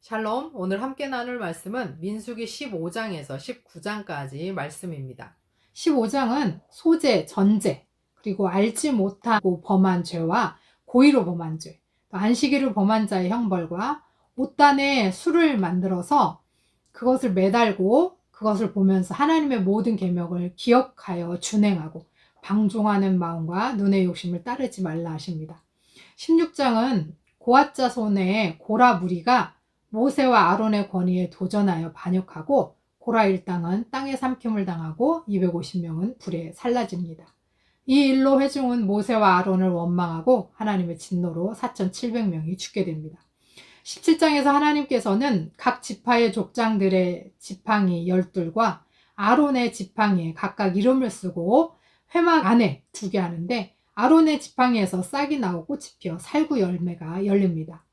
샬롬, 오늘 함께 나눌 말씀은 민수기 15장에서 19장까지 말씀입니다. 15장은 소재, 전제, 그리고 알지 못하고 범한 죄와 고의로 범한 죄, 또 안식일을 범한 자의 형벌과 옷단에 술을 만들어서 그것을 매달고 그것을 보면서 하나님의 모든 계명을 기억하여 준행하고 방종하는 마음과 눈의 욕심을 따르지 말라 하십니다. 16장은 고앗 자손의 고라 무리가 모세와 아론의 권위에 도전하여 반역하고 고라 일당은 땅에 삼킴을 당하고 250명은 불에 살라집니다. 이 일로 회중은 모세와 아론을 원망하고 하나님의 진노로 4,700명이 죽게 됩니다. 17장에서 하나님께서는 각 지파의 족장들의 지팡이 12과 아론의 지팡이에 각각 이름을 쓰고 회막 안에 두게 하는데 아론의 지팡이에서 싹이 나고 꽃이 피어 살구 열매가 열립니다.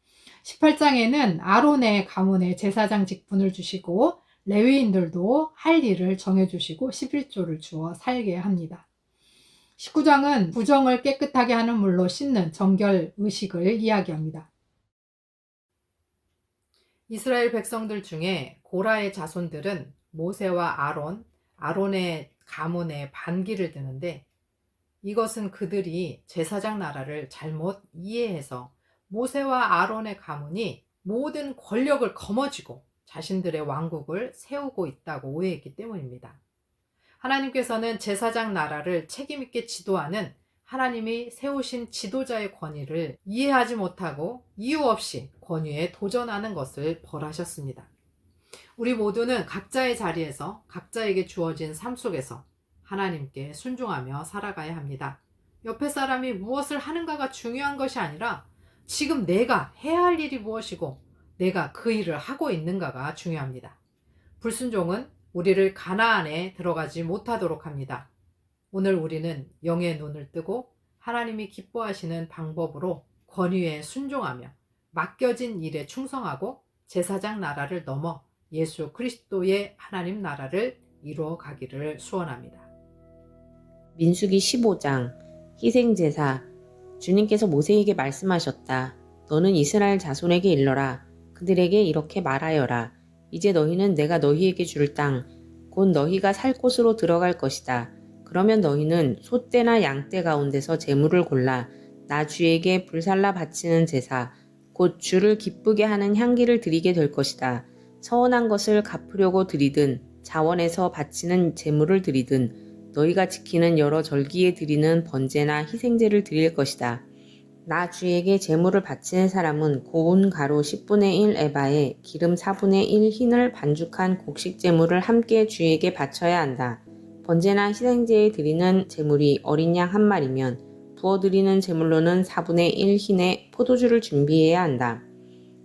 18장에는 아론의 가문에 제사장 직분을 주시고 레위인들도 할 일을 정해주시고 11조를 주어 살게 합니다. 19장은 부정을 깨끗하게 하는 물로 씻는 정결 의식을 이야기합니다. 이스라엘 백성들 중에 고라의 자손들은 모세와 아론의 가문에 반기를 드는데 이것은 그들이 제사장 나라를 잘못 이해해서 모세와 아론의 가문이 모든 권력을 거머쥐고 자신들의 왕국을 세우고 있다고 오해했기 때문입니다. 하나님께서는 제사장 나라를 책임있게 지도하는 하나님이 세우신 지도자의 권위를 이해하지 못하고 이유 없이 권위에 도전하는 것을 벌하셨습니다. 우리 모두는 각자의 자리에서 각자에게 주어진 삶 속에서 하나님께 순종하며 살아가야 합니다. 옆에 사람이 무엇을 하는가가 중요한 것이 아니라 지금 내가 해야 할 일이 무엇이고 내가 그 일을 하고 있는가가 중요합니다. 불순종은 우리를 가나안에 들어가지 못하도록 합니다. 오늘 우리는 영의 눈을 뜨고 하나님이 기뻐하시는 방법으로 권위에 순종하며 맡겨진 일에 충성하고 제사장 나라를 넘어 예수 그리스도의 하나님 나라를 이루어 가기를 소원합니다. 민수기 15장 희생제사. 주님께서 모세에게 말씀하셨다. 너는 이스라엘 자손에게 일러라. 그들에게 이렇게 말하여라. 이제 너희는 내가 너희에게 줄 땅, 곧 너희가 살 곳으로 들어갈 것이다. 그러면 너희는 소떼나 양떼 가운데서 제물을 골라 나 주에게 불살라 바치는 제사, 곧 주를 기쁘게 하는 향기를 드리게 될 것이다. 서원한 것을 갚으려고 드리든 자원에서 바치는 제물을 드리든 너희가 지키는 여러 절기에 드리는 번제나 희생제를 드릴 것이다. 나 주에게 제물을 바치는 사람은 고운 가루 10분의 1 에바에 기름 4분의 1 흰을 반죽한 곡식 제물을 함께 주에게 바쳐야 한다. 번제나 희생제에 드리는 제물이 어린 양 한 마리면 부어드리는 제물로는 4분의 1 흰의 포도주를 준비해야 한다.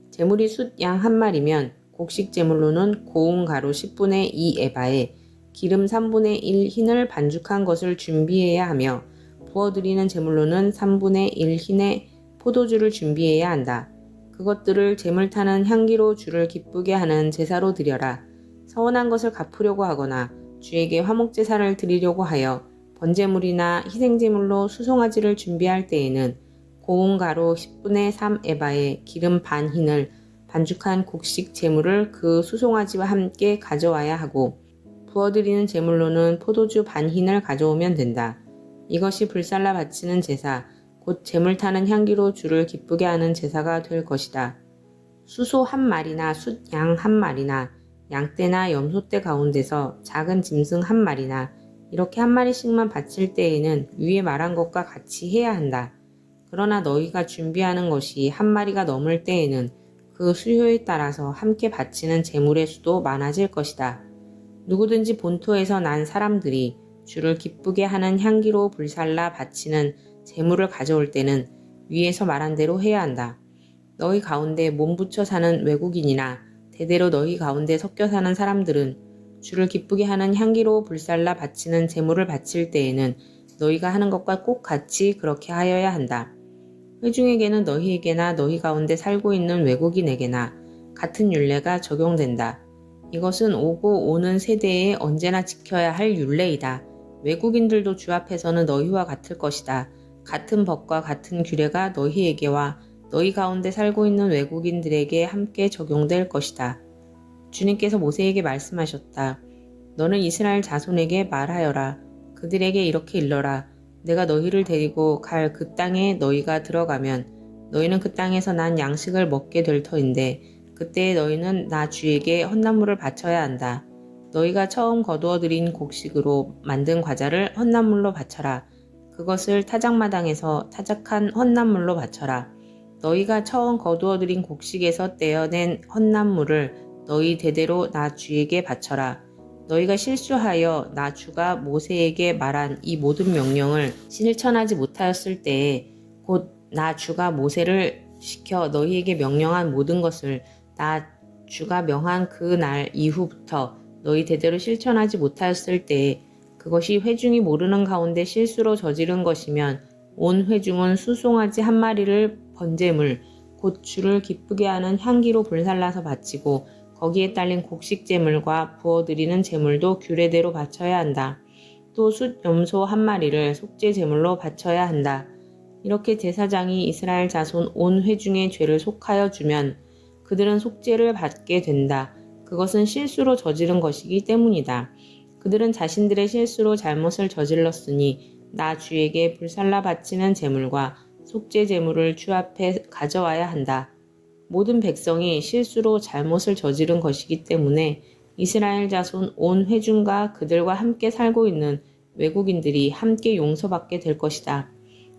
제물이 숫 양 한 마리면 곡식 제물로는 고운 가루 10분의 2 에바에 기름 3분의 1 흰을 반죽한 것을 준비해야 하며 부어드리는 제물로는 3분의 1 흰의 포도주를 준비해야 한다. 그것들을 제물 타는 향기로 주를 기쁘게 하는 제사로 드려라. 서원한 것을 갚으려고 하거나 주에게 화목제사를 드리려고 하여 번제물이나 희생제물로 수송아지를 준비할 때에는 고운 가루 10분의 3 에바에 기름 반 흰을 반죽한 곡식 제물을 그 수송아지와 함께 가져와야 하고 부어드리는 제물로는 포도주 반 흰을 가져오면 된다. 이것이 불살라 바치는 제사, 곧 제물 타는 향기로 주를 기쁘게 하는 제사가 될 것이다. 수소 한 마리나 숫 양 한 마리나 양떼나 염소떼 가운데서 작은 짐승 한 마리나 이렇게 한 마리씩만 바칠 때에는 위에 말한 것과 같이 해야 한다. 그러나 너희가 준비하는 것이 한 마리가 넘을 때에는 그 수요에 따라서 함께 바치는 제물의 수도 많아질 것이다. 누구든지 본토에서 난 사람들이 주를 기쁘게 하는 향기로 불살라 바치는 제물을 가져올 때는 위에서 말한 대로 해야 한다. 너희 가운데 몸붙여 사는 외국인이나 대대로 너희 가운데 섞여 사는 사람들은 주를 기쁘게 하는 향기로 불살라 바치는 제물을 바칠 때에는 너희가 하는 것과 꼭 같이 그렇게 하여야 한다. 회중에게는 너희에게나 너희 가운데 살고 있는 외국인에게나 같은 율례가 적용된다. 이것은 오고 오는 세대에 언제나 지켜야 할 율례이다. 외국인들도 주 앞에서는 너희와 같을 것이다. 같은 법과 같은 규례가 너희에게와 너희 가운데 살고 있는 외국인들에게 함께 적용될 것이다. 주님께서 모세에게 말씀하셨다. 너는 이스라엘 자손에게 말하여라. 그들에게 이렇게 일러라. 내가 너희를 데리고 갈 그 땅에 너희가 들어가면 너희는 그 땅에서 난 양식을 먹게 될 터인데 그때 너희는 나 주에게 헌나물을 바쳐야 한다. 너희가 처음 거두어들인 곡식으로 만든 과자를 헌나물로 바쳐라. 그것을 타작마당에서 타작한 헌나물로 바쳐라. 너희가 처음 거두어들인 곡식에서 떼어낸 헌나물을 너희 대대로 나 주에게 바쳐라. 너희가 실수하여 나 주가 모세에게 말한 이 모든 명령을 실천하지 못하였을 때에 곧 나 주가 모세를 시켜 너희에게 명령한 모든 것을 나 주가 명한 그 날 이후부터 너희 대대로 실천하지 못하였을 때에 그것이 회중이 모르는 가운데 실수로 저지른 것이면 온 회중은 수송아지 한 마리를 번제물 곧 주를 기쁘게 하는 향기로 불살라서 바치고 거기에 딸린 곡식 제물과 부어드리는 제물도 규례대로 바쳐야 한다. 또 숫 염소 한 마리를 속죄 제물로 바쳐야 한다. 이렇게 제사장이 이스라엘 자손 온 회중의 죄를 속하여 주면 그들은 속죄를 받게 된다. 그것은 실수로 저지른 것이기 때문이다. 그들은 자신들의 실수로 잘못을 저질렀으니 나 주에게 불살라 바치는 제물과 속죄 제물을 주 앞에 가져와야 한다. 모든 백성이 실수로 잘못을 저지른 것이기 때문에 이스라엘 자손 온 회중과 그들과 함께 살고 있는 외국인들이 함께 용서받게 될 것이다.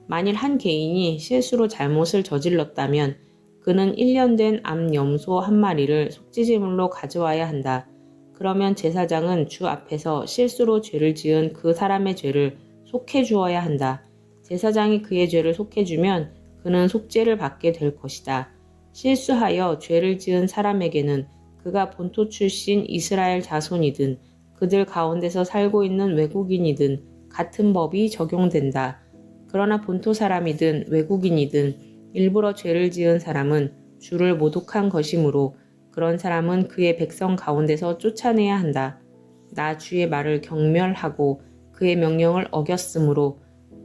만일 한 개인이 실수로 잘못을 저질렀다면 그는 1년 된 암염소 한 마리를 속죄제물로 가져와야 한다. 그러면 제사장은 주 앞에서 실수로 죄를 지은 그 사람의 죄를 속해 주어야 한다. 제사장이 그의 죄를 속해 주면 그는 속죄를 받게 될 것이다. 실수하여 죄를 지은 사람에게는 그가 본토 출신 이스라엘 자손이든 그들 가운데서 살고 있는 외국인이든 같은 법이 적용된다. 그러나 본토 사람이든 외국인이든 일부러 죄를 지은 사람은 주를 모독한 것이므로 그런 사람은 그의 백성 가운데서 쫓아내야 한다. 나 주의 말을 경멸하고 그의 명령을 어겼으므로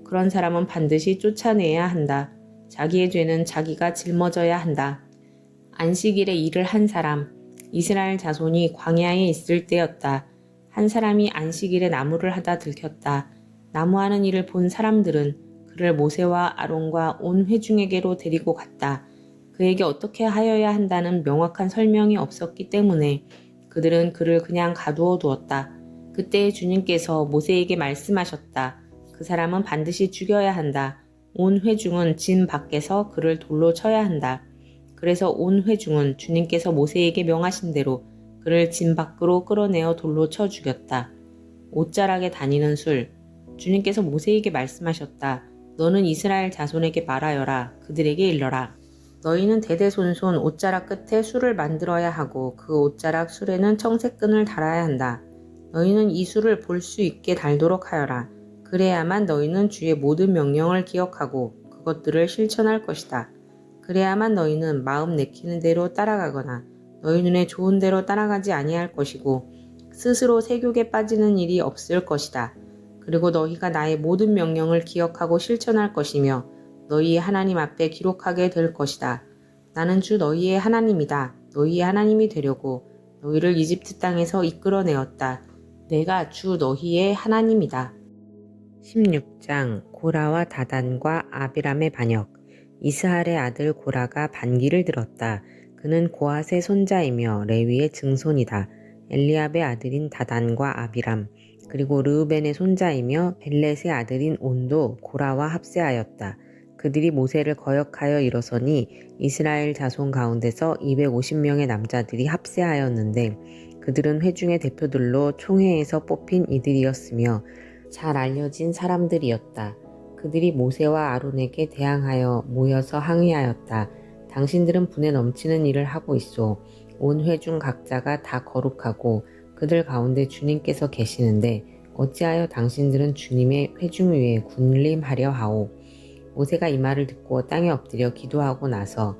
그런 사람은 반드시 쫓아내야 한다. 자기의 죄는 자기가 짊어져야 한다. 안식일에 일을 한 사람. 이스라엘 자손이 광야에 있을 때였다. 한 사람이 안식일에 나무를 하다 들켰다. 나무하는 일을 본 사람들은 그를 모세와 아론과 온 회중에게로 데리고 갔다. 그에게 어떻게 하여야 한다는 명확한 설명이 없었기 때문에 그들은 그를 그냥 가두어 두었다. 그때 주님께서 모세에게 말씀하셨다. 그 사람은 반드시 죽여야 한다. 온 회중은 진 밖에서 그를 돌로 쳐야 한다. 그래서 온 회중은 주님께서 모세에게 명하신 대로 그를 진 밖으로 끌어내어 돌로 쳐 죽였다. 옷자락에 다니는 술. 주님께서 모세에게 말씀하셨다. 너는 이스라엘 자손에게 말하여라. 그들에게 일러라. 너희는 대대손손 옷자락 끝에 술을 만들어야 하고 그 옷자락 술에는 청색끈을 달아야 한다. 너희는 이 술을 볼 수 있게 달도록 하여라. 그래야만 너희는 주의 모든 명령을 기억하고 그것들을 실천할 것이다. 그래야만 너희는 마음 내키는 대로 따라가거나 너희 눈에 좋은 대로 따라가지 아니할 것이고 스스로 세욕에 빠지는 일이 없을 것이다. 그리고 너희가 나의 모든 명령을 기억하고 실천할 것이며 너희의 하나님 앞에 기록하게 될 것이다. 나는 주 너희의 하나님이다. 너희의 하나님이 되려고 너희를 이집트 땅에서 이끌어내었다. 내가 주 너희의 하나님이다. 16장 고라와 다단과 아비람의 반역. 이스할의 아들 고라가 반기를 들었다. 그는 고핫의 손자이며 레위의 증손이다. 엘리압의 아들인 다단과 아비람 그리고 르우벤의 손자이며 벨렛의 아들인 온도 고라와 합세하였다. 그들이 모세를 거역하여 일어서니 이스라엘 자손 가운데서 250명의 남자들이 합세하였는데 그들은 회중의 대표들로 총회에서 뽑힌 이들이었으며 잘 알려진 사람들이었다. 그들이 모세와 아론에게 대항하여 모여서 항의하였다. 당신들은 분에 넘치는 일을 하고 있소. 온 회중 각자가 다 거룩하고 그들 가운데 주님께서 계시는데 어찌하여 당신들은 주님의 회중 위에 군림하려 하오. 모세가 이 말을 듣고 땅에 엎드려 기도하고 나서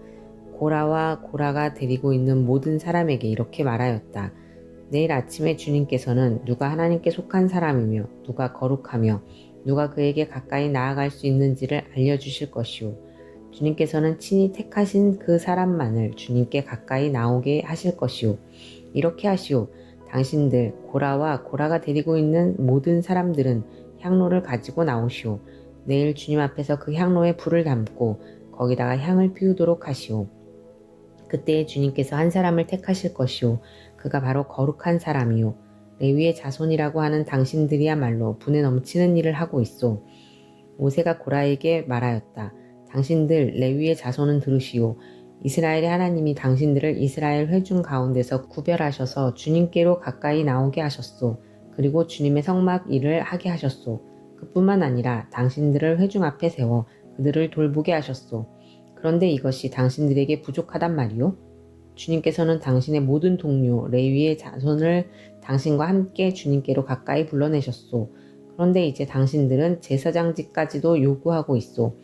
고라가 데리고 있는 모든 사람에게 이렇게 말하였다. 내일 아침에 주님께서는 누가 하나님께 속한 사람이며 누가 거룩하며 누가 그에게 가까이 나아갈 수 있는지를 알려주실 것이오. 주님께서는 친히 택하신 그 사람만을 주님께 가까이 나오게 하실 것이요. 이렇게 하시오. 당신들 고라와 고라가 데리고 있는 모든 사람들은 향로를 가지고 나오시오. 내일 주님 앞에서 그 향로에 불을 담고 거기다가 향을 피우도록 하시오. 그때에 주님께서 한 사람을 택하실 것이요. 그가 바로 거룩한 사람이요. 레위의 자손이라고 하는 당신들이야말로 분에 넘치는 일을 하고 있소. 모세가 고라에게 말하였다. 당신들 레위의 자손은 들으시오. 이스라엘의 하나님이 당신들을 이스라엘 회중 가운데서 구별하셔서 주님께로 가까이 나오게 하셨소. 그리고 주님의 성막 일을 하게 하셨소. 그뿐만 아니라 당신들을 회중 앞에 세워 그들을 돌보게 하셨소. 그런데 이것이 당신들에게 부족하단 말이오. 주님께서는 당신의 모든 동료 레위의 자손을 당신과 함께 주님께로 가까이 불러내셨소. 그런데 이제 당신들은 제사장직까지도 요구하고 있소.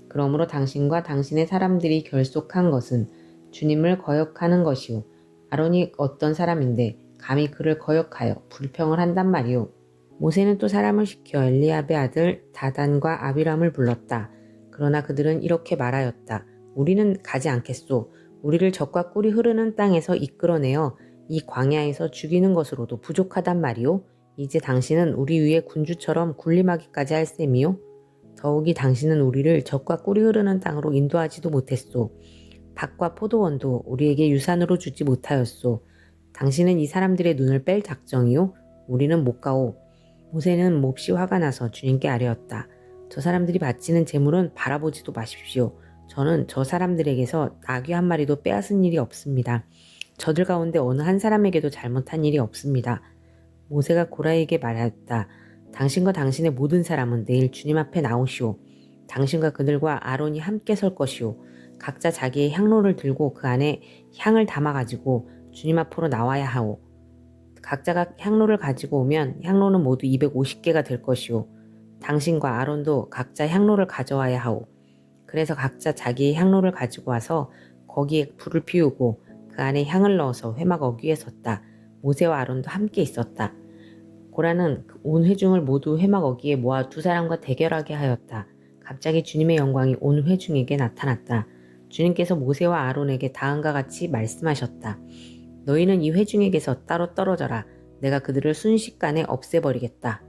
그러므로 당신과 당신의 사람들이 결속한 것은 주님을 거역하는 것이오. 아론이 어떤 사람인데 감히 그를 거역하여 불평을 한단 말이오. 모세는 또 사람을 시켜 엘리압의 아들 다단과 아비람을 불렀다. 그러나 그들은 이렇게 말하였다. 우리는 가지 않겠소. 우리를 적과 꿀이 흐르는 땅에서 이끌어내어 이 광야에서 죽이는 것으로도 부족하단 말이오. 이제 당신은 우리 위에 군주처럼 군림하기까지 할 셈이요. 더욱이 당신은 우리를 적과 꿀이 흐르는 땅으로 인도하지도 못했소. 밭과 포도원도 우리에게 유산으로 주지 못하였소. 당신은 이 사람들의 눈을 뺄 작정이요. 우리는 못 가오. 모세는 몹시 화가 나서 주님께 아뢰었다. 저 사람들이 바치는 제물은 바라보지도 마십시오. 저는 저 사람들에게서 나귀 한 마리도 빼앗은 일이 없습니다. 저들 가운데 어느 한 사람에게도 잘못한 일이 없습니다. 모세가 고라에게 말하였다. 당신과 당신의 모든 사람은 내일 주님 앞에 나오시오. 당신과 그들과 아론이 함께 설 것이오. 각자 자기의 향로를 들고 그 안에 향을 담아가지고 주님 앞으로 나와야 하오. 각자가 향로를 가지고 오면 향로는 모두 250개가 될 것이오. 당신과 아론도 각자 향로를 가져와야 하오. 그래서 각자 자기의 향로를 가지고 와서 거기에 불을 피우고 그 안에 향을 넣어서 회막 어귀에 섰다. 모세와 아론도 함께 있었다. 고라는 온 회중을 모두 회막 어귀에 모아 두 사람과 대결하게 하였다. 갑자기 주님의 영광이 온 회중에게 나타났다. 주님께서 모세와 아론에게 다음과 같이 말씀하셨다. 너희는 이 회중에게서 따로 떨어져라. 내가 그들을 순식간에 없애버리겠다.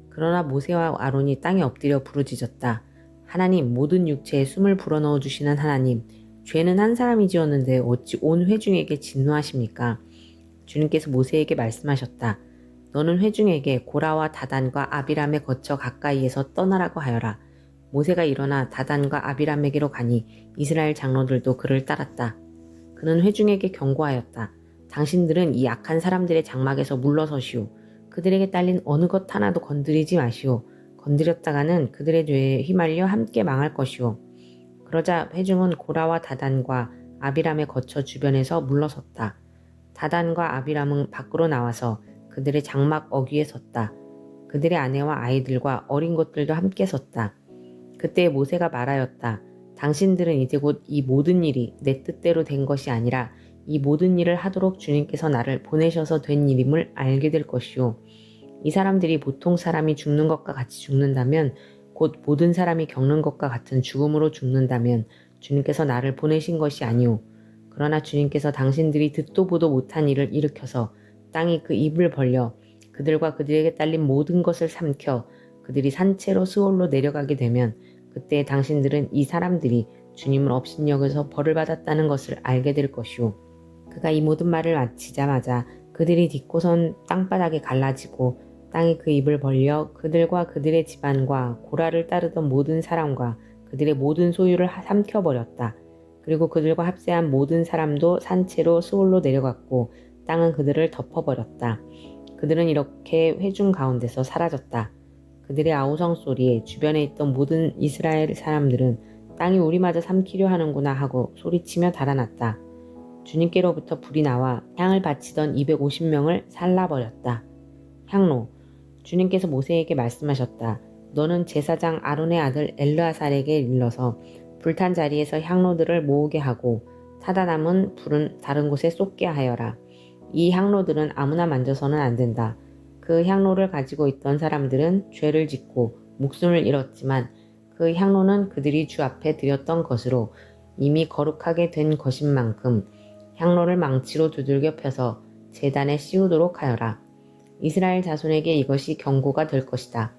그러나 모세와 아론이 땅에 엎드려 부르짖었다. 하나님, 모든 육체에 숨을 불어넣어 주시는 하나님, 죄는 한 사람이 지었는데 어찌 온 회중에게 진노하십니까? 주님께서 모세에게 말씀하셨다. 너는 회중에게 고라와 다단과 아비람에 거쳐 가까이에서 떠나라고 하여라. 모세가 일어나 다단과 아비람에게로 가니 이스라엘 장로들도 그를 따랐다. 그는 회중에게 경고하였다. 당신들은 이 악한 사람들의 장막에서 물러서시오. 그들에게 딸린 어느 것 하나도 건드리지 마시오. 건드렸다가는 그들의 죄에 휘말려 함께 망할 것이오. 그러자 회중은 고라와 다단과 아비람에 거쳐 주변에서 물러섰다. 다단과 아비람은 밖으로 나와서 그들의 장막 어귀에 섰다. 그들의 아내와 아이들과 어린 것들도 함께 섰다. 그때 모세가 말하였다. 당신들은 이제 곧 이 모든 일이 내 뜻대로 된 것이 아니라 이 모든 일을 하도록 주님께서 나를 보내셔서 된 일임을 알게 될 것이오. 이 사람들이 보통 사람이 죽는 것과 같이 죽는다면 곧 모든 사람이 겪는 것과 같은 죽음으로 죽는다면 주님께서 나를 보내신 것이 아니오. 그러나 주님께서 당신들이 듣도 보도 못한 일을 일으켜서 땅이 그 입을 벌려 그들과 그들에게 딸린 모든 것을 삼켜 그들이 산채로 스올로 내려가게 되면 그때 당신들은 이 사람들이 주님을 업신여겨서 벌을 받았다는 것을 알게 될 것이오. 그가 이 모든 말을 마치자마자 그들이 딛고선 땅바닥에 갈라지고 땅이 그 입을 벌려 그들과 그들의 집안과 고라를 따르던 모든 사람과 그들의 모든 소유를 삼켜버렸다. 그리고 그들과 합세한 모든 사람도 산채로 스올로 내려갔고 땅은 그들을 덮어버렸다. 그들은 이렇게 회중 가운데서 사라졌다. 그들의 아우성 소리에 주변에 있던 모든 이스라엘 사람들은 땅이 우리마저 삼키려 하는구나 하고 소리치며 달아났다. 주님께로부터 불이 나와 향을 바치던 250명을 살라버렸다. 향로. 주님께서 모세에게 말씀하셨다. 너는 제사장 아론의 아들 엘르아살에게 일러서 불탄 자리에서 향로들을 모으게 하고 타다 남은 불은 다른 곳에 쏟게 하여라. 이 향로들은 아무나 만져서는 안 된다. 그 향로를 가지고 있던 사람들은 죄를 짓고 목숨을 잃었지만 그 그 향로는 그들이 주 앞에 드렸던 것으로 이미 거룩하게 된 것인 만큼 향로를 망치로 두들겨 펴서 제단에 씌우도록 하여라. 이스라엘 자손에게 이것이 경고가 될 것이다.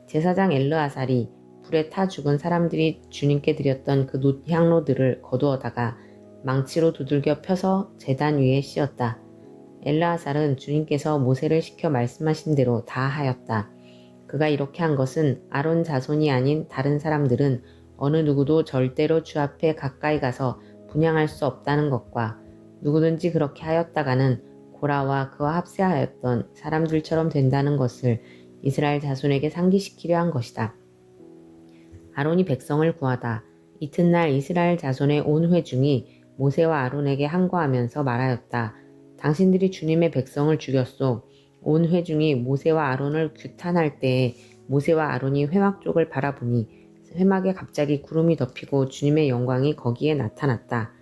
제사장 엘르아살이 불에 타 죽은 사람들이 주님께 드렸던 그 향로들을 거두어다가 망치로 두들겨 펴서 제단 위에 씌웠다. 엘르아살은 주님께서 모세를 시켜 말씀하신 대로 다 하였다. 그가 이렇게 한 것은 아론 자손이 아닌 다른 사람들은 어느 누구도 절대로 주 앞에 가까이 가서 분향할 수 없다는 것과 누구든지 그렇게 하였다가는 고라와 그와 합세하였던 사람들처럼 된다는 것을 이스라엘 자손에게 상기시키려 한 것이다. 아론이 백성을 구하다 이튿날 이스라엘 자손의 온 회중이 모세와 아론에게 항거하면서 말하였다. 당신들이 주님의 백성을 죽였소. 온 회중이 모세와 아론을 규탄할 때에 모세와 아론이 회막 쪽을 바라보니 회막에 갑자기 구름이 덮이고 주님의 영광이 거기에 나타났다.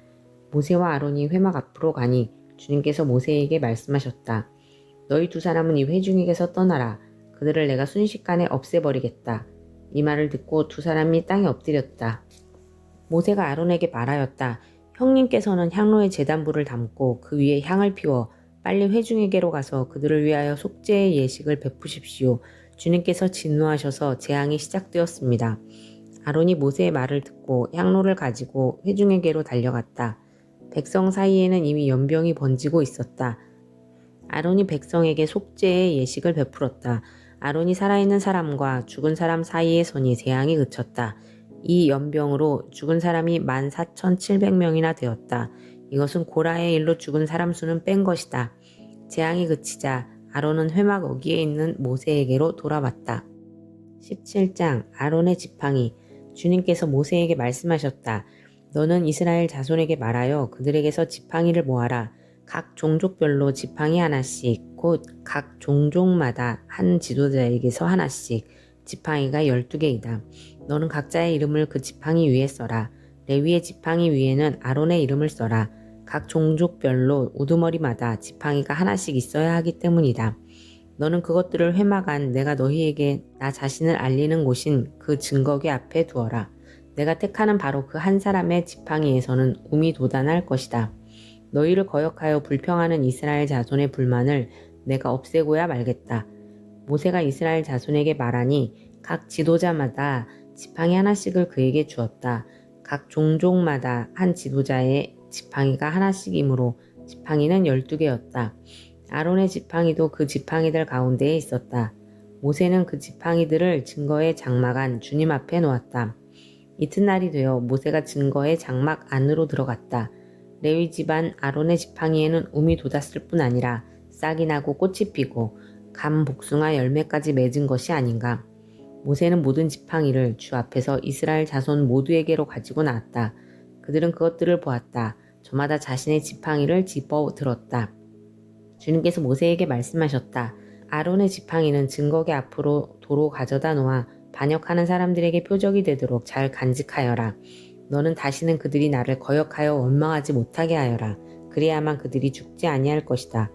모세와 아론이 회막 앞으로 가니 주님께서 모세에게 말씀하셨다. 너희 두 사람은 이 회중에게서 떠나라. 그들을 내가 순식간에 없애버리겠다. 이 말을 듣고 두 사람이 땅에 엎드렸다. 모세가 아론에게 말하였다. 형님께서는 향로에 제단불을 담고 그 위에 향을 피워 빨리 회중에게로 가서 그들을 위하여 속죄의 예식을 베푸십시오. 주님께서 진노하셔서 재앙이 시작되었습니다. 아론이 모세의 말을 듣고 향로를 가지고 회중에게로 달려갔다. 백성 사이에는 이미 연병이 번지고 있었다. 아론이 백성에게 속죄의 예식을 베풀었다. 아론이 살아있는 사람과 죽은 사람 사이에 서니 재앙이 그쳤다. 이 연병으로 죽은 사람이 14,700명이나 되었다. 이것은 고라의 일로 죽은 사람 수는 뺀 것이다. 재앙이 그치자 아론은 회막 어귀에 있는 모세에게로 돌아왔다. 17장 아론의 지팡이. 주님께서 모세에게 말씀하셨다. 너는 이스라엘 자손에게 말하여 그들에게서 지팡이를 모아라. 각 종족별로 지팡이 하나씩 곧 각 종족마다 한 지도자에게서 하나씩 지팡이가 12개이다. 너는 각자의 이름을 그 지팡이 위에 써라. 레위의 지팡이 위에는 아론의 이름을 써라. 각 종족별로 우두머리마다 지팡이가 하나씩 있어야 하기 때문이다. 너는 그것들을 회막 안 내가 너희에게 나 자신을 알리는 곳인 그 증거궤 앞에 두어라. 내가 택하는 바로 그 한 사람의 지팡이에서는 um이 돋아날 것이다. 너희를 거역하여 불평하는 이스라엘 자손의 불만을 내가 없애고야 말겠다. 모세가 이스라엘 자손에게 말하니 각 지도자마다 지팡이 하나씩을 그에게 주었다. 각 종족마다 한 지도자의 지팡이가 하나씩이므로 지팡이는 12개였다. 아론의 지팡이도 그 지팡이들 가운데에 있었다. 모세는 그 지팡이들을 증거의 장막 안 주님 앞에 놓았다. 이튿날이 되어 모세가 증거의 장막 안으로 들어갔다. 레위 집안 아론의 지팡이에는 um이 돋았을 뿐 아니라 싹이 나고 꽃이 피고 감 복숭아 열매까지 맺은 것이 아닌가. 모세는 모든 지팡이를 주 앞에서 이스라엘 자손 모두에게로 가지고 나왔다. 그들은 그것들을 보았다. 저마다 자신의 지팡이를 집어 들었다. 주님께서 모세에게 말씀하셨다. 아론의 지팡이는 증거궤 앞으로 도로 가져다 놓아 반역하는 사람들에게 표적이 되도록 잘 간직하여라. 너는 다시는 그들이 나를 거역하여 원망하지 못하게 하여라. 그래야만 그들이 죽지 아니할 것이다.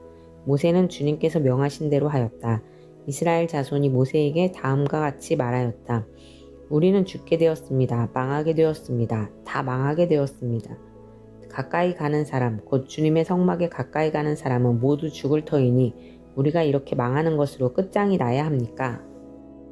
모세는 주님께서 명하신 대로 하였다. 이스라엘 자손이 모세에게 다음과 같이 말하였다. 우리는 죽게 되었습니다. 망하게 되었습니다. 다 망하게 되었습니다. 가까이 가는 사람, 곧 주님의 성막에 가까이 가는 사람은 모두 죽을 터이니 우리가 이렇게 망하는 것으로 끝장이 나야 합니까?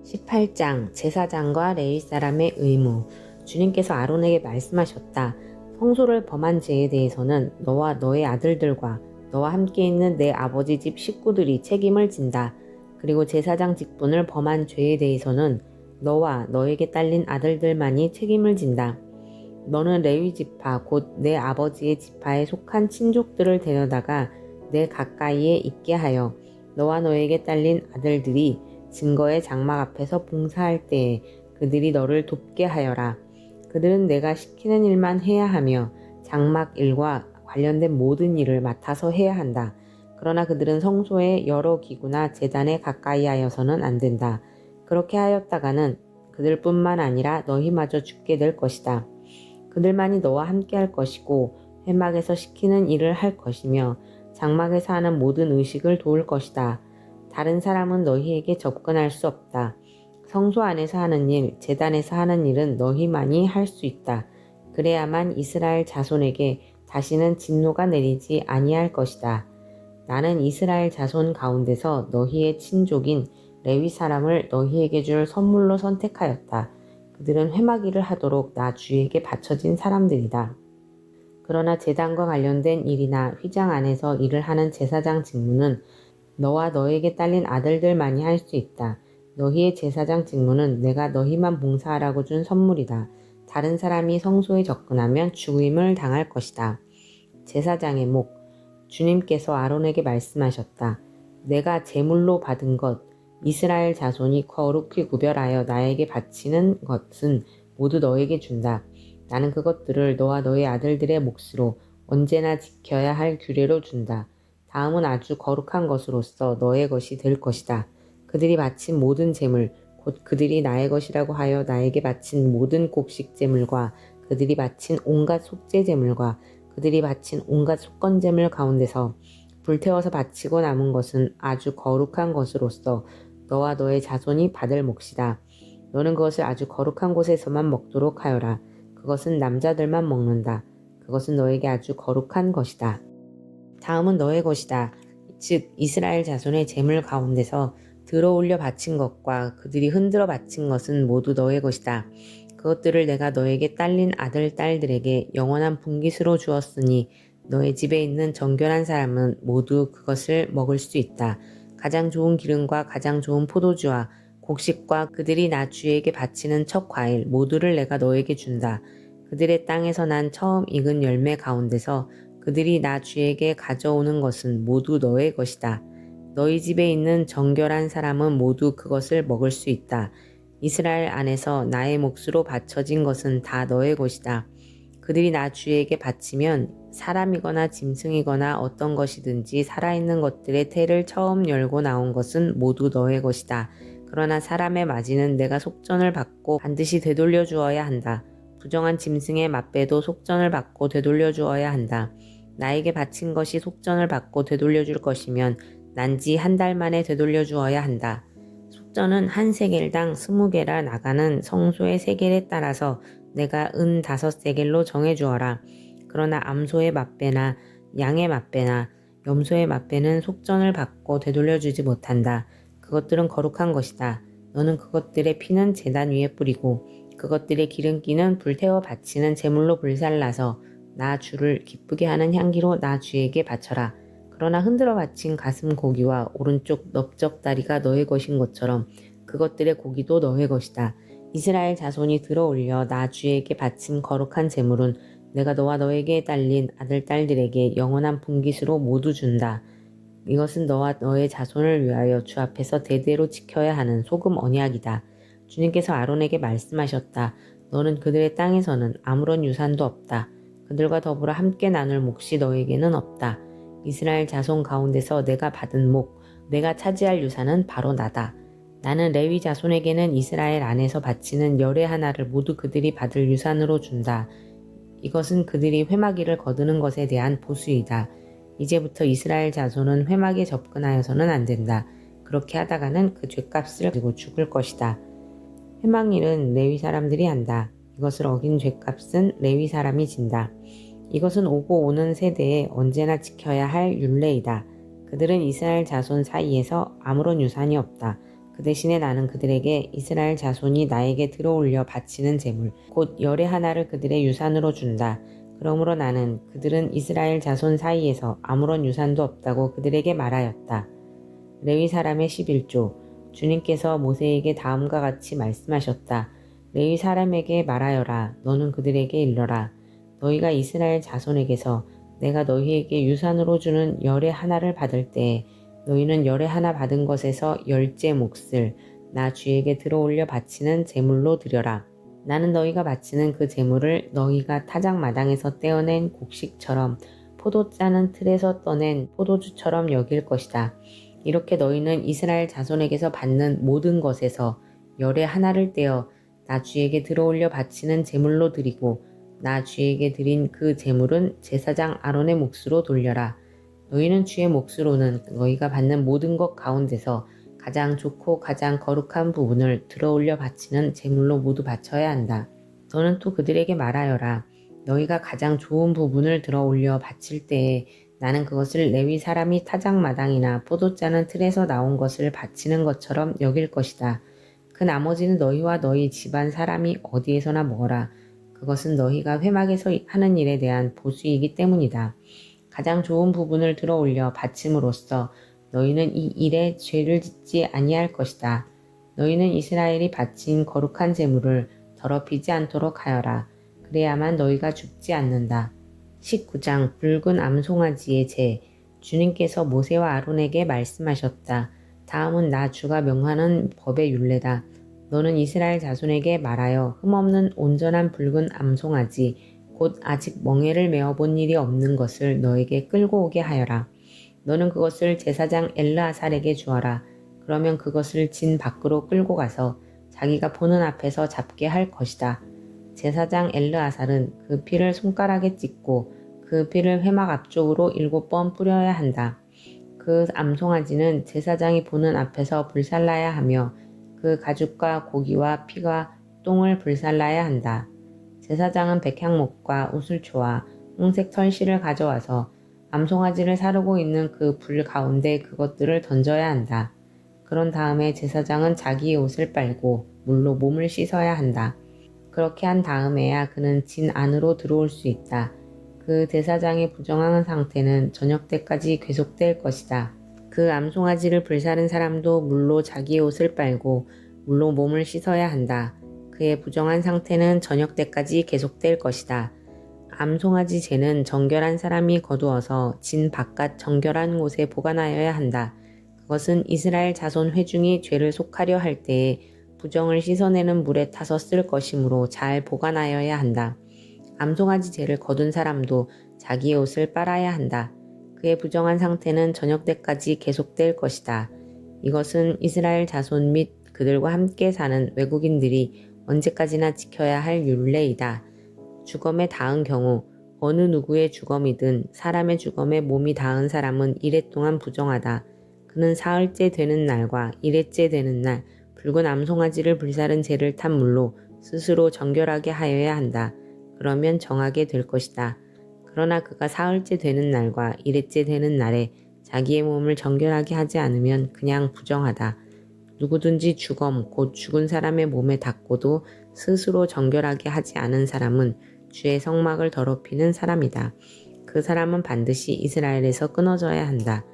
18장 제사장과 레위 사람의 의무. 주님께서 아론에게 말씀하셨다. 성소를 범한 죄에 대해서는 너와 너의 아들들과 너와 함께 있는 내 아버지 집 식구들이 책임을 진다. 그리고 제사장 직분을 범한 죄에 대해서는 너와 너에게 딸린 아들들만이 책임을 진다. 너는 레위 지파 곧 내 아버지의 지파에 속한 친족들을 데려다가 내 가까이에 있게 하여 너와 너에게 딸린 아들들이 증거의 장막 앞에서 봉사할 때에 그들이 너를 돕게 하여라. 그들은 내가 시키는 일만 해야 하며 장막 일과 관련된 모든 일을 맡아서 해야 한다. 그러나 그들은 성소의 여러 기구나 제단에 가까이 하여서는 안 된다. 그렇게 하였다가는 그들뿐만 아니라 너희마저 죽게 될 것이다. 그들만이 너와 함께 할 것이고 회막에서 시키는 일을 할 것이며 장막에서 하는 모든 의식을 도울 것이다. 다른 사람은 너희에게 접근할 수 없다. 성소 안에서 하는 일, 제단에서 하는 일은 너희만이 할 수 있다. 그래야만 이스라엘 자손에게 다시는 진노가 내리지 아니할 것이다. 나는 이스라엘 자손 가운데서 너희의 친족인 레위 사람을 너희에게 줄 선물로 선택하였다. 그들은 회막일을 하도록 나 주에게 바쳐진 사람들이다. 그러나 제단과 관련된 일이나 휘장 안에서 일을 하는 제사장 직무는 너와 너에게 딸린 아들들만이 할 수 있다. 너희의 제사장 직무는 내가 너희만 봉사하라고 준 선물이다. 다른 사람이 성소에 접근하면 죽임을 당할 것이다. 제사장의 목. 주님께서 아론에게 말씀하셨다. 내가 제물로 받은 것, 이스라엘 자손이 거룩히 구별하여 나에게 바치는 것은 모두 너에게 준다. 나는 그것들을 너와 너의 아들들의 몫으로 언제나 지켜야 할 규례로 준다. 다음은 아주 거룩한 것으로서 너의 것이 될 것이다. 그들이 바친 모든 제물, 곧 그들이 나의 것이라고 하여 나에게 바친 모든 곡식 제물과 그들이 바친 온갖 속죄 제물과 그들이 바친 온갖 속건 제물 가운데서 불태워서 바치고 남은 것은 아주 거룩한 것으로서 너와 너의 자손이 받을 몫이다. 너는 그것을 아주 거룩한 곳에서만 먹도록 하여라. 그것은 남자들만 먹는다. 그것은 너에게 아주 거룩한 것이다. 다음은 너의 것이다. 즉 이스라엘 자손의 제물 가운데서 들어올려 바친 것과 그들이 흔들어 바친 것은 모두 너의 것이다. 그것들을 내가 너에게 딸린 아들 딸들에게 영원한 분깃으로 주었으니 너의 집에 있는 정결한 사람은 모두 그것을 먹을 수 있다. 가장 좋은 기름과 가장 좋은 포도주와 곡식과 그들이 나 주에게 바치는 첫 과일 모두를 내가 너에게 준다. 그들의 땅에서 난 처음 익은 열매 가운데서 그들이 나 주에게 가져오는 것은 모두 너의 것이다. 너희 집에 있는 정결한 사람은 모두 그것을 먹을 수 있다. 이스라엘 안에서 나의 몫으로 바쳐진 것은 다 너의 것이다. 그들이 나 주에게 바치면 사람이거나 짐승이거나 어떤 것이든지 살아있는 것들의 태를 처음 열고 나온 것은 모두 너의 것이다. 그러나 사람의 마지는 내가 속전을 받고 반드시 되돌려 주어야 한다. 부정한 짐승의 맛배도 속전을 받고 되돌려 주어야 한다. 나에게 바친 것이 속전을 받고 되돌려 줄 것이면 난지 한 달 만에 되돌려 주어야 한다. 속전은 한 세겔당 20개라 나가는 성소의 세겔에 따라서 내가 은 5세겔로 정해 주어라. 그러나 암소의 맛배나 양의 맛배나 염소의 맛배는 속전을 받고 되돌려 주지 못한다. 그것들은 거룩한 것이다. 너는 그것들의 피는 제단 위에 뿌리고 그것들의 기름기는 불태워 바치는 제물로 불살라서 나 주를 기쁘게 하는 향기로 나 주에게 바쳐라. 그러나 흔들어 바친 가슴 고기와 오른쪽 넓적다리가 너의 것인 것처럼 그것들의 고기도 너의 것이다. 이스라엘 자손이 들어올려 나 주에게 바친 거룩한 제물은 내가 너와 너에게 딸린 아들 딸들에게 영원한 분깃으로 모두 준다. 이것은 너와 너의 자손을 위하여 주 앞에서 대대로 지켜야 하는 소금 언약이다. 주님께서 아론에게 말씀하셨다. 너는 그들의 땅에서는 아무런 유산도 없다. 그들과 더불어 함께 나눌 몫이 너에게는 없다. 이스라엘 자손 가운데서 내가 받은 목, 내가 차지할 유산은 바로 나다. 나는 레위 자손에게는 이스라엘 안에서 바치는 열의 하나를 모두 그들이 받을 유산으로 준다. 이것은 그들이 회막일을 거두는 것에 대한 보수이다. 이제부터 이스라엘 자손은 회막에 접근하여서는 안 된다. 그렇게 하다가는 그 죗값을 가지고 죽을 것이다. 회막일은 레위 사람들이 한다. 이것을 어긴 죗값은 레위 사람이 진다. 이것은 오고 오는 세대에 언제나 지켜야 할 율례이다. 그들은 이스라엘 자손 사이에서 아무런 유산이 없다. 그 대신에 나는 그들에게 이스라엘 자손이 나에게 들어올려 바치는 제물, 곧 열의 하나를 그들의 유산으로 준다. 그러므로 나는 그들은 이스라엘 자손 사이에서 아무런 유산도 없다고 그들에게 말하였다. 레위 사람의 11조. 주님께서 모세에게 다음과 같이 말씀하셨다. 레위 사람에게 말하여라. 너는 그들에게 일러라. 너희가 이스라엘 자손에게서 내가 너희에게 유산으로 주는 열의 하나를 받을 때에 너희는 열의 하나 받은 것에서 10째 몫을 나 주에게 들어올려 바치는 제물로 드려라. 나는 너희가 바치는 그 제물을 너희가 타작마당에서 떼어낸 곡식처럼 포도 짜는 틀에서 떠낸 포도주처럼 여길 것이다. 이렇게 너희는 이스라엘 자손에게서 받는 모든 것에서 열의 하나를 떼어 나 주에게 들어올려 바치는 제물로 드리고 나 주에게 드린 그 제물은 제사장 아론의 몫으로 돌려라. 너희는 주의 몫으로는 너희가 받는 모든 것 가운데서 가장 좋고 가장 거룩한 부분을 들어올려 바치는 제물로 모두 바쳐야 한다. 너는 또 그들에게 말하여라. 너희가 가장 좋은 부분을 들어올려 바칠 때에 나는 그것을 레위 사람이 타작마당이나 포도 짜는 틀에서 나온 것을 바치는 것처럼 여길 것이다. 그 나머지는 너희와 너희 집안 사람이 어디에서나 먹어라. 그것은 너희가 회막에서 하는 일에 대한 보수이기 때문이다. 가장 좋은 부분을 들어올려 바침으로써 너희는 이 일에 죄를 짓지 아니할 것이다. 너희는 이스라엘이 바친 거룩한 제물을 더럽히지 않도록 하여라. 그래야만 너희가 죽지 않는다. 19장 붉은 암송아지의 제. 주님께서 모세와 아론에게 말씀하셨다. 다음은 나 주가 명하는 법의 율례다. 너는 이스라엘 자손에게 말하여 흠없는 온전한 붉은 암송아지 곧 아직 멍에를 메어본 일이 없는 것을 너에게 끌고 오게 하여라. 너는 그것을 제사장 엘르아살에게 주어라. 그러면 그것을 진 밖으로 끌고 가서 자기가 보는 앞에서 잡게 할 것이다. 제사장 엘르아살은 그 피를 손가락에 찍고 그 피를 회막 앞쪽으로 7번 뿌려야 한다. 그 암송아지는 제사장이 보는 앞에서 불살라야 하며 그 가죽과 고기와 피가 똥을 불살라야 한다. 제사장은 백향목과 우슬초와 홍색 털실을 가져와서 암송아지를 사르고 있는 그 불 가운데 그것들을 던져야 한다. 그런 다음에 제사장은 자기의 옷을 빨고 물로 몸을 씻어야 한다. 그렇게 한 다음에야 그는 진 안으로 들어올 수 있다. 그 제사장의 부정한 상태는 저녁 때까지 계속될 것이다. 그 암송아지를 불사른 사람도 물로 자기의 옷을 빨고 물로 몸을 씻어야 한다. 그의 부정한 상태는 저녁 때까지 계속될 것이다. 암송아지 재는 정결한 사람이 거두어서 진 바깥 정결한 곳에 보관하여야 한다. 그것은 이스라엘 자손 회중이 죄를 속하려 할 때에 부정을 씻어내는 물에 타서 쓸 것이므로 잘 보관하여야 한다. 암송아지 재를 거둔 사람도 자기의 옷을 빨아야 한다. 그의 부정한 상태는 저녁 때까지 계속될 것이다. 이것은 이스라엘 자손 및 그들과 함께 사는 외국인들이 언제까지나 지켜야 할 율례이다. 주검에 닿은 경우 어느 누구의 주검이든 사람의 주검에 몸이 닿은 사람은 이래 동안 부정하다. 그는 사흘째 되는 날과 이래째 되는 날 붉은 암송아지를 불사른 재를 탄 물로 스스로 정결하게 하여야 한다. 그러면 정하게 될 것이다. 그러나 그가 사흘째 되는 날과 이래째 되는 날에 자기의 몸을 정결하게 하지 않으면 그냥 부정하다. 누구든지 주검 곧 죽은 사람의 몸에 닿고도 스스로 정결하게 하지 않은 사람은 주의 성막을 더럽히는 사람이다. 그 사람은 반드시 이스라엘에서 끊어져야 한다.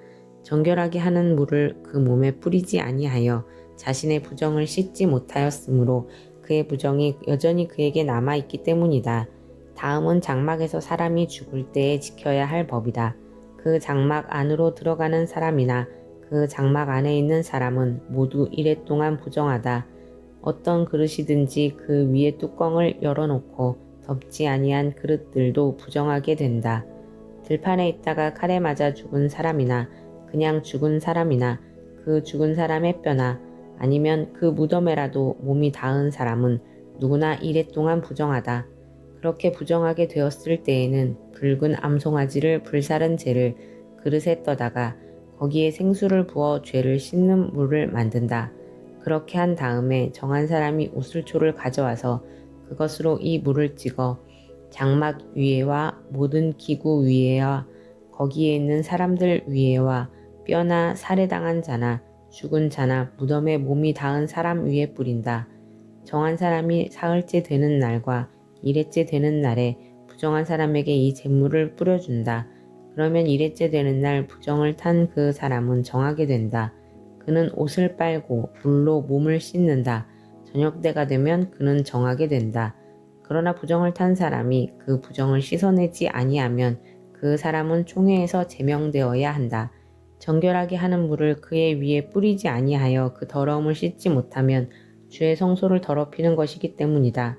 정결하게 하는 물을 그 몸에 뿌리지 아니하여 자신의 부정을 씻지 못하였으므로 그의 부정이 여전히 그에게 남아있기 때문이다. 다음은 장막에서 사람이 죽을 때에 지켜야 할 법이다. 그 장막 안으로 들어가는 사람이나 그 장막 안에 있는 사람은 모두 이래 동안 부정하다. 어떤 그릇이든지 그 위에 뚜껑을 열어놓고 덮지 아니한 그릇들도 부정하게 된다. 들판에 있다가 칼에 맞아 죽은 사람이나 그냥 죽은 사람이나 그 죽은 사람의 뼈나 아니면 그 무덤에라도 몸이 닿은 사람은 누구나 이래 동안 부정하다. 그렇게 부정하게 되었을 때에는 붉은 암송아지를 불사른 재를 그릇에 떠다가 거기에 생수를 부어 죄를 씻는 물을 만든다. 그렇게 한 다음에 정한 사람이 우슬초를 가져와서 그것으로 이 물을 찍어 장막 위에와 모든 기구 위에와 거기에 있는 사람들 위에와 뼈나 살해당한 자나 죽은 자나 무덤에 몸이 닿은 사람 위에 뿌린다. 정한 사람이 사흘째 되는 날과 이래째 되는 날에 부정한 사람에게 이 제물을 뿌려준다. 그러면 이래째 되는 날 부정을 탄 그 사람은 정하게 된다. 그는 옷을 빨고 물로 몸을 씻는다. 저녁 때가 되면 그는 정하게 된다. 그러나 부정을 탄 사람이 그 부정을 씻어내지 아니하면 그 사람은 총회에서 제명되어야 한다. 정결하게 하는 물을 그의 위에 뿌리지 아니하여 그 더러움을 씻지 못하면 주의 성소를 더럽히는 것이기 때문이다.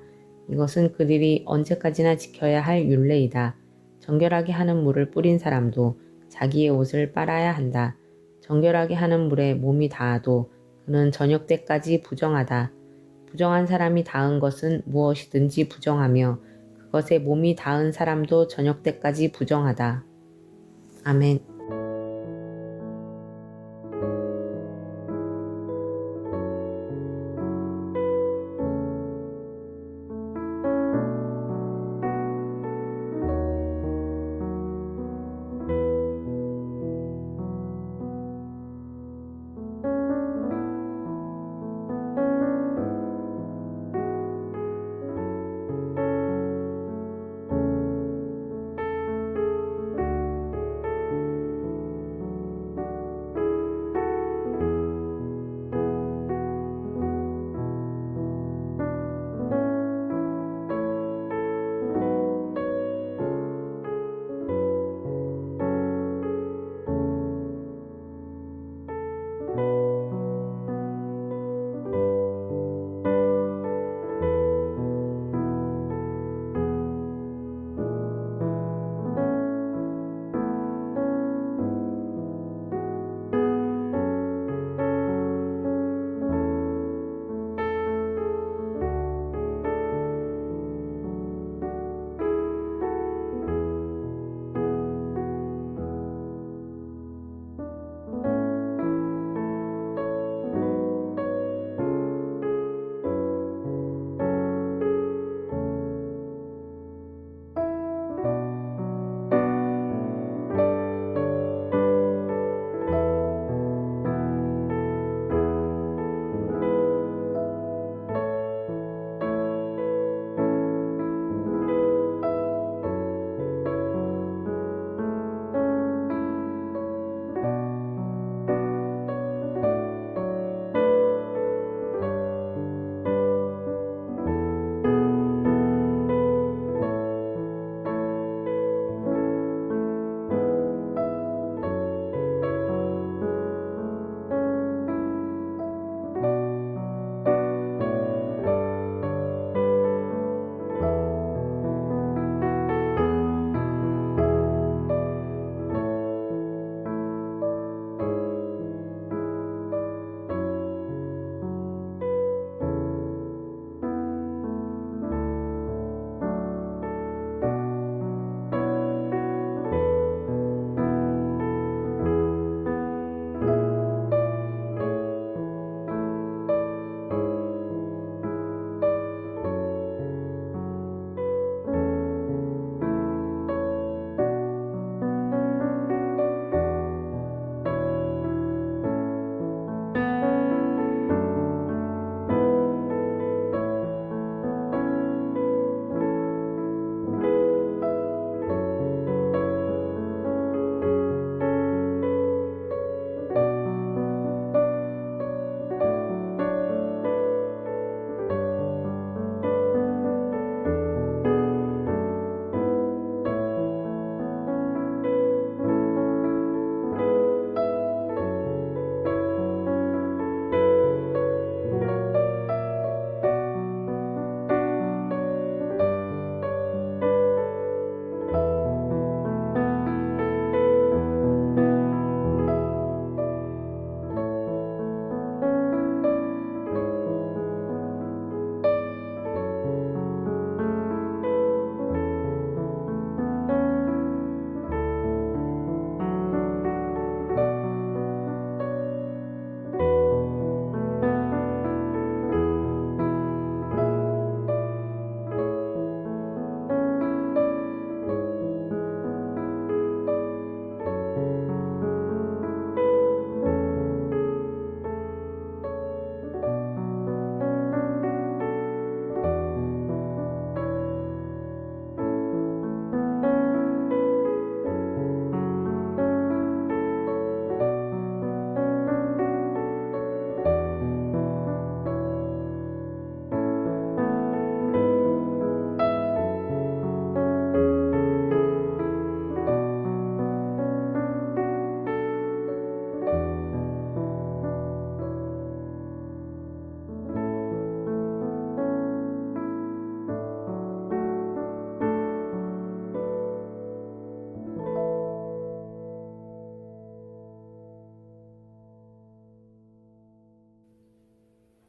이것은 그들이 언제까지나 지켜야 할 율례이다. 정결하게 하는 물을 뿌린 사람도 자기의 옷을 빨아야 한다. 정결하게 하는 물에 몸이 닿아도 그는 저녁 때까지 부정하다. 부정한 사람이 닿은 것은 무엇이든지 부정하며 그것에 몸이 닿은 사람도 저녁 때까지 부정하다. 아멘.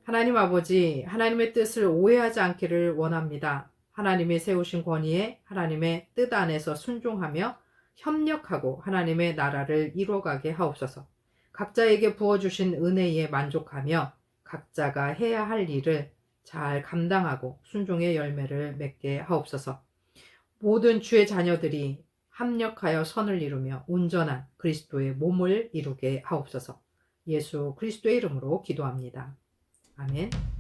하나님 아버지, 하나님의 뜻을 오해하지 않기를 원합니다. 하나님이 세우신 권위에 하나님의 뜻 안에서 순종하며 협력하고 하나님의 나라를 이루어가게 하옵소서. 각자에게 부어주신 은혜에 만족하며 각자가 해야 할 일을 잘 감당하고 순종의 열매를 맺게 하옵소서. 모든 주의 자녀들이 합력하여 선을 이루며 온전한 그리스도의 몸을 이루게 하옵소서. 예수 그리스도의 이름으로 기도합니다. 아멘.